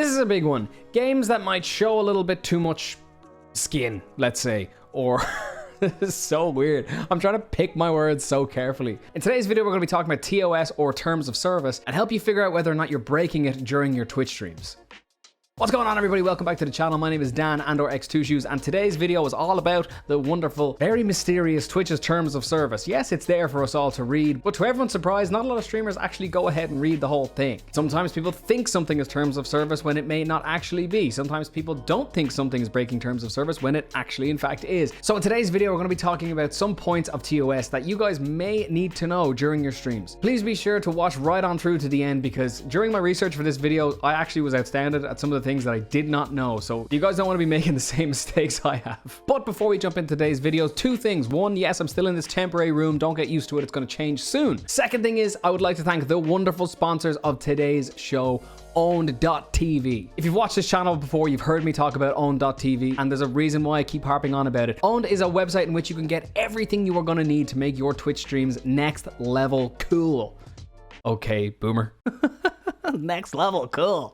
This is a big one. Games that might show a little bit too much skin, let's say, or this is so weird. I'm trying to pick my words so carefully. In today's video, we're going to be talking about TOS or terms of service and help you figure out whether or not you're breaking it during your Twitch streams. What's going on, everybody? Welcome back to the channel. My name is Dan and/or X2Shoes, and today's video is all about the wonderful, very mysterious Twitch's terms of service. Yes, it's there for us all to read, but to everyone's surprise, not a lot of streamers actually go ahead and read the whole thing. Sometimes people think something is terms of service when it may not actually be. Sometimes people don't think something is breaking terms of service when it actually, in fact, is. So in today's video, we're going to be talking about some points of TOS that you guys may need to know during your streams. Please be sure to watch right on through to the end, because during my research for this video, I actually was astounded at some of the things that I did not know, so you guys don't want to be making the same mistakes I have. But before we jump into today's video, two things. One, yes, I'm still in this temporary room. Don't get used to it. It's going to change soon. Second thing is, I would like to thank the wonderful sponsors of today's show, Owned.tv. If you've watched this channel before, you've heard me talk about Owned.tv, and there's a reason why I keep harping on about it. Owned is a website in which you can get everything you are going to need to make your Twitch streams next level cool. Okay, boomer. Next level cool.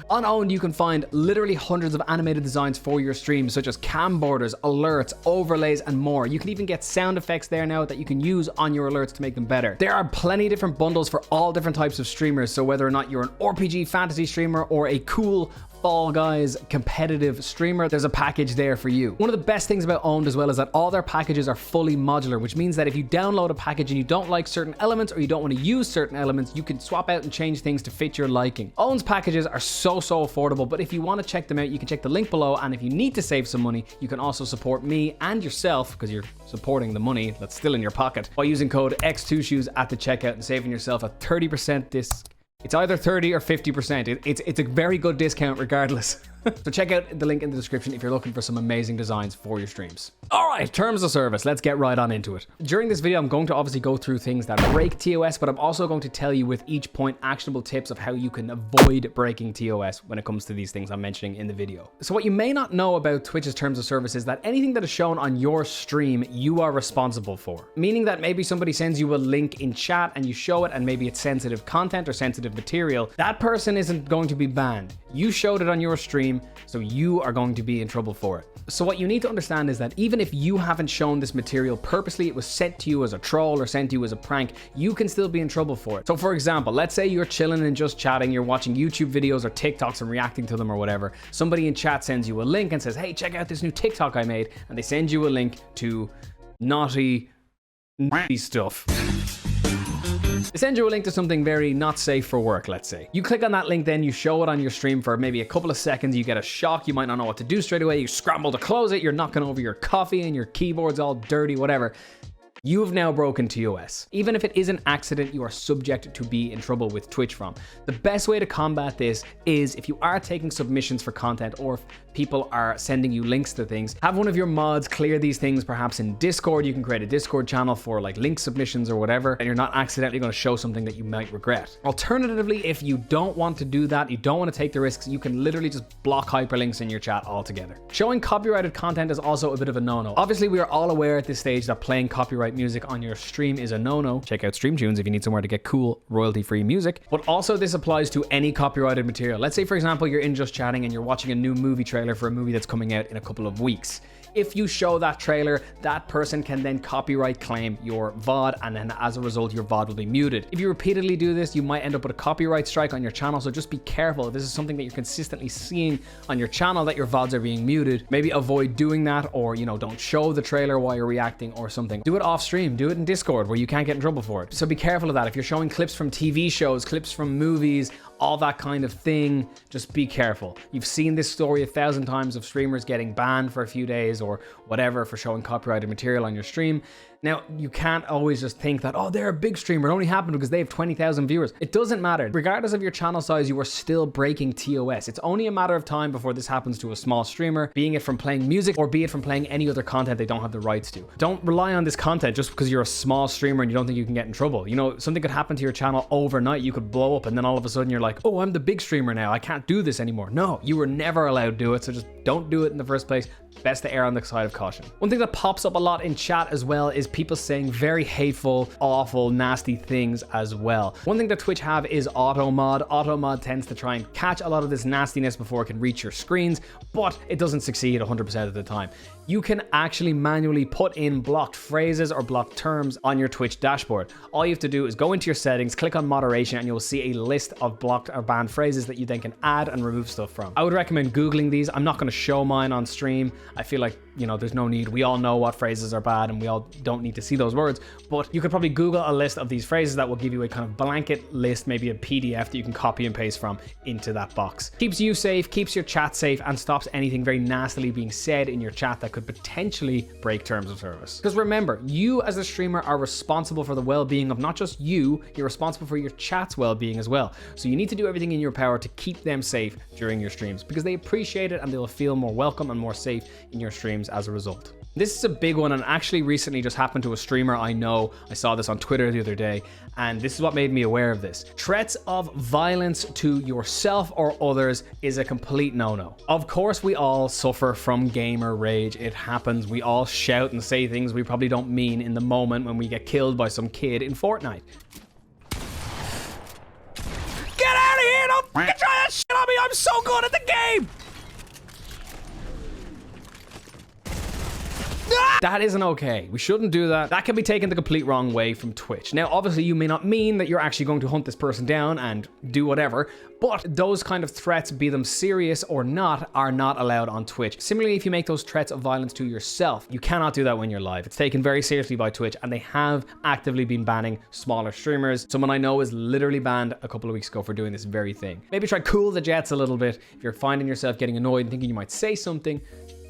On Owned, you can find literally hundreds of animated designs for your streams, such as cam borders, alerts, overlays, and more. You can even get sound effects there now that you can use on your alerts to make them better. There are plenty of different bundles for all different types of streamers, so whether or not you're an RPG fantasy streamer or a cool Fall Guys competitive streamer, there's a package there for you. One of the best things about Owned as well is that all their packages are fully modular, which means that if you download a package and you don't like certain elements or you don't want to use certain elements, you can swap out and change things to fit your liking. Owned's packages are so affordable, but if you want to check them out, you can check the link below, and if you need to save some money, you can also support me and yourself, because you're supporting the money that's still in your pocket, by using code X2Shoes at the checkout and saving yourself a 30% discount. It's either 30 or 50%. It's a very good discount regardless. So check out the link in the description if you're looking for some amazing designs for your streams. All right, terms of service. Let's get right on into it. During this video, I'm going to obviously go through things that break TOS, but I'm also going to tell you with each point actionable tips of how you can avoid breaking TOS when it comes to these things I'm mentioning in the video. So what you may not know about Twitch's terms of service is that anything that is shown on your stream, you are responsible for. Meaning that maybe somebody sends you a link in chat and you show it, and maybe it's sensitive content or sensitive material. That person isn't going to be banned. You showed it on your stream, so you are going to be in trouble for it. So what you need to understand is that even if you haven't shown this material purposely, it was sent to you as a troll or sent to you as a prank, you can still be in trouble for it. So for example, let's say you're chilling and just chatting, you're watching YouTube videos or TikToks and reacting to them or whatever. Somebody in chat sends you a link and says, hey, check out this new TikTok I made. And they send you a link to naughty stuff. They send you a link to something very not safe for work, let's say. You click on that link, then you show it on your stream for maybe a couple of seconds, you get a shock, you might not know what to do straight away, you scramble to close it, you're knocking over your coffee and your keyboard's all dirty, whatever. You've now broken TOS. Even if it is an accident, you are subject to be in trouble with Twitch from. The best way to combat this is if you are taking submissions for content, or if people are sending you links to things, have one of your mods clear these things perhaps in Discord. You can create a Discord channel for like link submissions or whatever, and you're not accidentally going to show something that you might regret. Alternatively, if you don't want to do that, you don't want to take the risks, you can literally just block hyperlinks in your chat altogether. Showing copyrighted content is also a bit of a no-no. Obviously, we are all aware at this stage that playing copyright music on your stream is a no-no. Check out Stream Tunes if you need somewhere to get cool royalty-free music. But also this applies to any copyrighted material. Let's say, for example, you're in Just Chatting and you're watching a new movie trailer for a movie that's coming out in a couple of weeks. If you show that trailer, that person can then copyright claim your VOD, and then as a result, your VOD will be muted. If you repeatedly do this, you might end up with a copyright strike on your channel, so just be careful. If this is something that you're consistently seeing on your channel, that your VODs are being muted, maybe avoid doing that, or, you know, don't show the trailer while you're reacting or something. Do it off stream, do it in Discord where you can't get in trouble for it. So be careful of that. If you're showing clips from TV shows, clips from movies, all that kind of thing, just be careful. You've seen this story 1,000 times of streamers getting banned for a few days or whatever for showing copyrighted material on your stream. Now, you can't always just think that, oh, they're a big streamer. It only happened because they have 20,000 viewers. It doesn't matter. Regardless of your channel size, you are still breaking TOS. It's only a matter of time before this happens to a small streamer, being it from playing music or be it from playing any other content they don't have the rights to. Don't rely on this content just because you're a small streamer and you don't think you can get in trouble. You know, something could happen to your channel overnight. You could blow up and then all of a sudden you're like, oh, I'm the big streamer now. I can't do this anymore. No, you were never allowed to do it. So just don't do it in the first place. Best to err on the side of caution. One thing that pops up a lot in chat as well is people saying very hateful, awful, nasty things as well. One thing that Twitch have is auto mod. Auto mod tends to try and catch a lot of this nastiness before it can reach your screens, but it doesn't succeed 100% of the time. You can actually manually put in blocked phrases or blocked terms on your Twitch dashboard. All you have to do is go into your settings, click on moderation, and you'll see a list of blocked or banned phrases that you then can add and remove stuff from. I would recommend Googling these. I'm not going to show mine on stream. I feel like, you know, there's no need. We all know what phrases are bad and we all don't need to see those words, but you could probably Google a list of these phrases that will give you a kind of blanket list, maybe a PDF that you can copy and paste from into that box. Keeps you safe, keeps your chat safe, and stops anything very nastily being said in your chat that could potentially break terms of service. Because remember, you as a streamer are responsible for the well-being of not just you, you're responsible for your chat's well-being as well. So you need to do everything in your power to keep them safe during your streams because they appreciate it and they'll feel more welcome and more safe in your streams as a result. This is a big one and actually recently just happened to a streamer I know. I saw this on Twitter the other day and this is what made me aware of this. Threats of violence to yourself or others is a complete no-no. Of course we all suffer from gamer rage. It happens. We all shout and say things we probably don't mean in the moment when we get killed by some kid in Fortnite. Get out of here! Don't fucking try that shit on me! I'm so good at the game! That isn't okay. We shouldn't do that. That can be taken the complete wrong way from Twitch. Now, obviously, you may not mean that you're actually going to hunt this person down and do whatever, but those kind of threats, be them serious or not, are not allowed on Twitch. Similarly, if you make those threats of violence to yourself, you cannot do that when you're live. It's taken very seriously by Twitch, and they have actively been banning smaller streamers. Someone I know is literally banned a couple of weeks ago for doing this very thing. Maybe try cool the jets a little bit. If you're finding yourself getting annoyed and thinking you might say something,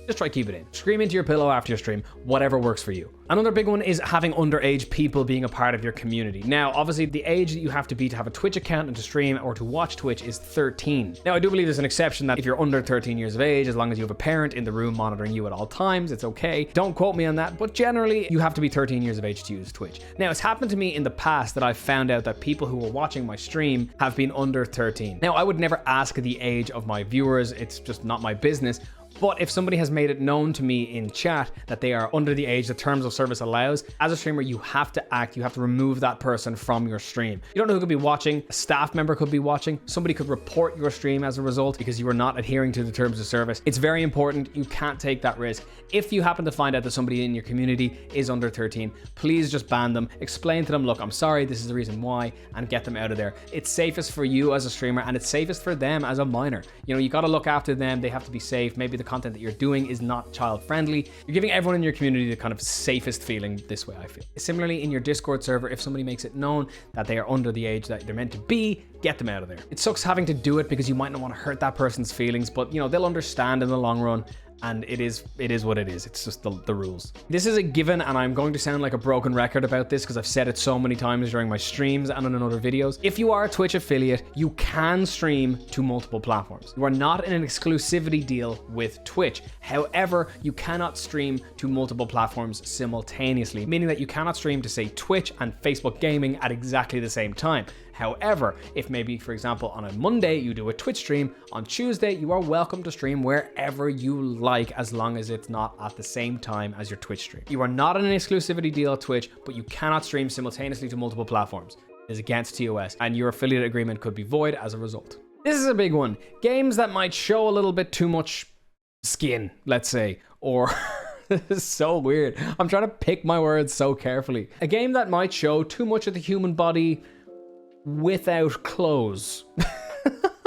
just try keep it in. Scream into your pillow after your stream, whatever works for you. Another big one is having underage people being a part of your community. Now, obviously, the age that you have to be to have a Twitch account and to stream or to watch Twitch is 13. Now, I do believe there's an exception that if you're under 13 years of age, as long as you have a parent in the room monitoring you at all times, it's okay. Don't quote me on that, but generally, you have to be 13 years of age to use Twitch. Now, it's happened to me in the past that I've found out that people who were watching my stream have been under 13. Now, I would never ask the age of my viewers. It's just not my business. But if somebody has made it known to me in chat that they are under the age the terms of service allows, as a streamer, you have to act. You have to remove that person from your stream. You don't know who could be watching. A staff member could be watching. Somebody could report your stream as a result because you are not adhering to the terms of service. It's very important. You can't take that risk. If you happen to find out that somebody in your community is under 13, please just ban them. Explain to them, look, I'm sorry, this is the reason why, and get them out of there. It's safest for you as a streamer and it's safest for them as a minor. You know, you got to look after them. They have to be safe. Maybe the content that you're doing is not child friendly. You're giving everyone in your community the kind of safest feeling this way, I feel. Similarly, in your Discord server, if somebody makes it known that they are under the age that they're meant to be, get them out of there. It sucks having to do it because you might not want to hurt that person's feelings, but you know, they'll understand in the long run. And it is what it is. It's just the rules. This is a given, and I'm going to sound like a broken record about this because I've said it so many times during my streams and in other videos. If you are a Twitch affiliate, you can stream to multiple platforms. You are not in an exclusivity deal with Twitch. However, you cannot stream to multiple platforms simultaneously, meaning that you cannot stream to, say, Twitch and Facebook Gaming at exactly the same time. However, if maybe, for example, on a Monday you do a Twitch stream, on Tuesday you are welcome to stream wherever you like as long as it's not at the same time as your Twitch stream. You are not in an exclusivity deal at Twitch, but you cannot stream simultaneously to multiple platforms. It is against TOS, and your affiliate agreement could be void as a result. This is a big one. Games that might show a little bit too much skin, let's say, or... This is so weird. I'm trying to pick my words so carefully. A game that might show too much of the human body without clothes.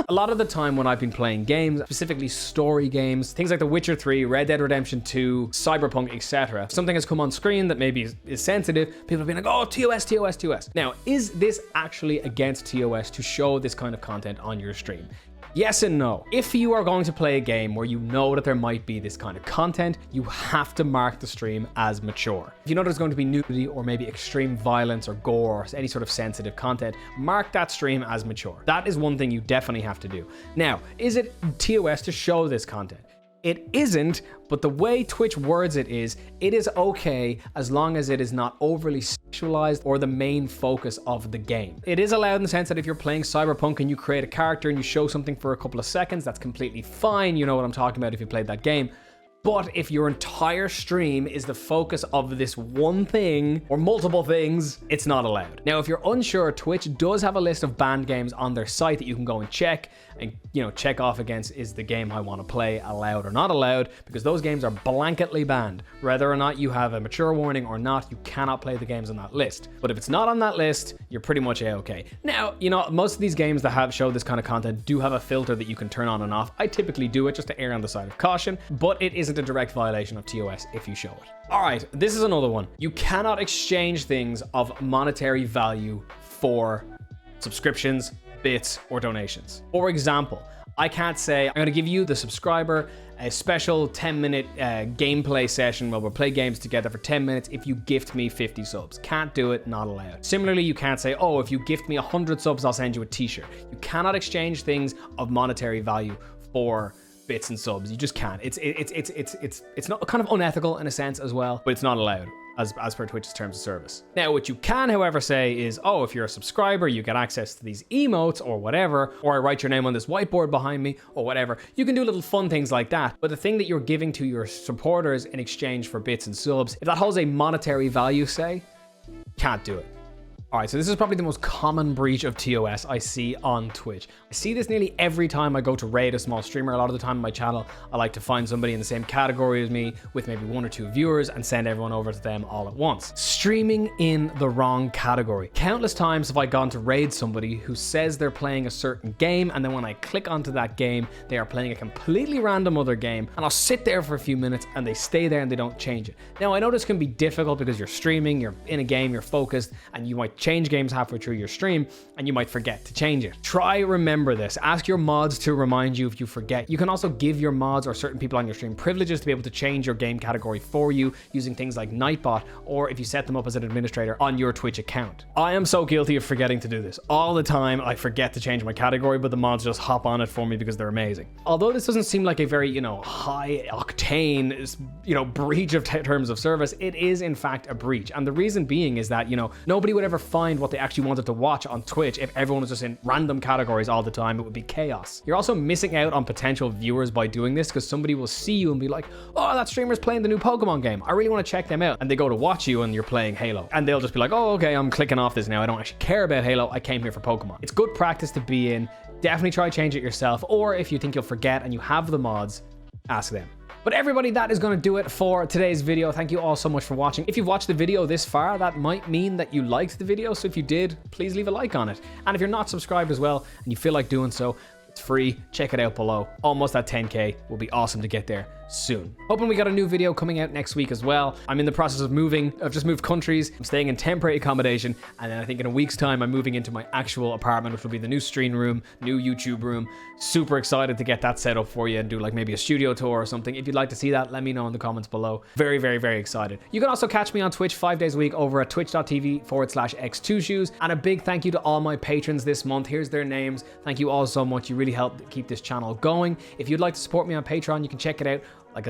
A lot of the time when I've been playing games, specifically story games, things like The Witcher 3, Red Dead Redemption 2, Cyberpunk, etc., something has come on screen that maybe is sensitive, people have been like, oh, TOS, TOS, TOS. Now, is this actually against TOS to show this kind of content on your stream? Yes and no. If you are going to play a game where you know that there might be this kind of content, you have to mark the stream as mature. If you know there's going to be nudity or maybe extreme violence or gore or any sort of sensitive content, mark that stream as mature. That is one thing you definitely have to do. Now, is it TOS to show this content? It isn't, but the way Twitch words it is okay as long as it is not overly sexualized or the main focus of the game. It is allowed in the sense that if you're playing Cyberpunk and you create a character and you show something for a couple of seconds, that's completely fine. You know what I'm talking about if you played that game. But if your entire stream is the focus of this one thing or multiple things, it's not allowed. Now, if you're unsure, Twitch does have a list of banned games on their site that you can go and check check off against, is the game I want to play allowed or not allowed, because those games are blanketly banned. Whether or not you have a mature warning or not, you cannot play the games on that list. But if it's not on that list, you're pretty much A-okay. Now, most of these games that show this kind of content do have a filter that you can turn on and off. I typically do it just to err on the side of caution, but it isn't a direct violation of TOS if you show it. All right, this is another one. You cannot exchange things of monetary value for subscriptions, bits, or donations. For example, I can't say, I'm going to give you, the subscriber, a special 10-minute gameplay session where we'll play games together for 10 minutes if you gift me 50 subs. Can't do it, not allowed. Similarly, you can't say, oh, if you gift me 100 subs, I'll send you a t-shirt. You cannot exchange things of monetary value for bits and subs. You just can't. It's not kind of unethical in a sense as well, but it's not allowed as per Twitch's terms of service. Now, what you can, however, say is, oh, if you're a subscriber, you get access to these emotes or whatever, or I write your name on this whiteboard behind me or whatever. You can do little fun things like that. But the thing that you're giving to your supporters in exchange for bits and subs, if that holds a monetary value, say, can't do it. All right, so this is probably the most common breach of TOS I see on Twitch. I see this nearly every time I go to raid a small streamer. A lot of the time on my channel, I like to find somebody in the same category as me with maybe 1 or 2 viewers and send everyone over to them all at once. Streaming in the wrong category. Countless times have I gone to raid somebody who says they're playing a certain game, and then when I click onto that game, they are playing a completely random other game, and I'll sit there for a few minutes and they stay there and they don't change it. Now, I know this can be difficult because you're streaming, you're in a game, you're focused, and you might change games halfway through your stream and you might forget to change it. Try remember this. Ask your mods to remind you if you forget. You can also give your mods or certain people on your stream privileges to be able to change your game category for you using things like Nightbot, or if you set them up as an administrator on your Twitch account. I am so guilty of forgetting to do this. All the time I forget to change my category, but the mods just hop on it for me because they're amazing. Although this doesn't seem like a very, high octane, breach of terms of service, it is in fact a breach. And the reason being is that, nobody would ever find what they actually wanted to watch on Twitch if everyone was just in random categories all the time. It would be chaos. You're also missing out on potential viewers by doing this, because somebody will see you and be like, oh, that streamer's playing the new Pokemon game, I really want to check them out, and they go to watch you and you're playing Halo, and they'll just be like, oh, okay, I'm clicking off this now, I don't actually care about Halo, I came here for Pokemon. It's good practice to be in. Definitely try to change it yourself, or if you think you'll forget and you have the mods, ask them. But everybody, that is going to do it for today's video. Thank you all so much for watching. If you've watched the video this far, that might mean that you liked the video. So if you did, please leave a like on it. And if you're not subscribed as well and you feel like doing so, it's free. Check it out below. Almost at 10K. Will be awesome to get there soon. Hoping we got a new video coming out next week as well. I'm in the process of moving. I've just moved countries. I'm staying in temporary accommodation, and then I think in a week's time I'm moving into my actual apartment, which will be the new stream room, new YouTube room. Super excited to get that set up for you and do like maybe a studio tour or something. If you'd like to see that, let me know in the comments below. Very, very, very excited. You can also catch me on Twitch 5 days a week over at twitch.tv/x2shoes. And a big thank you to all my patrons this month. Here's their names. Thank you all so much. You really help keep this channel going. If you'd like to support me on Patreon, you can check it out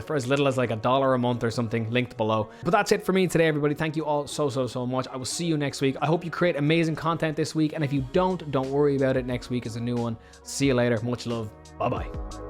for as little as like $1 a month or something, linked below. But that's it for me today, everybody. Thank you all so much. I will see you next week. I hope you create amazing content this week, and if you don't worry about it. Next week is a new one. See you later. Much love. Bye bye.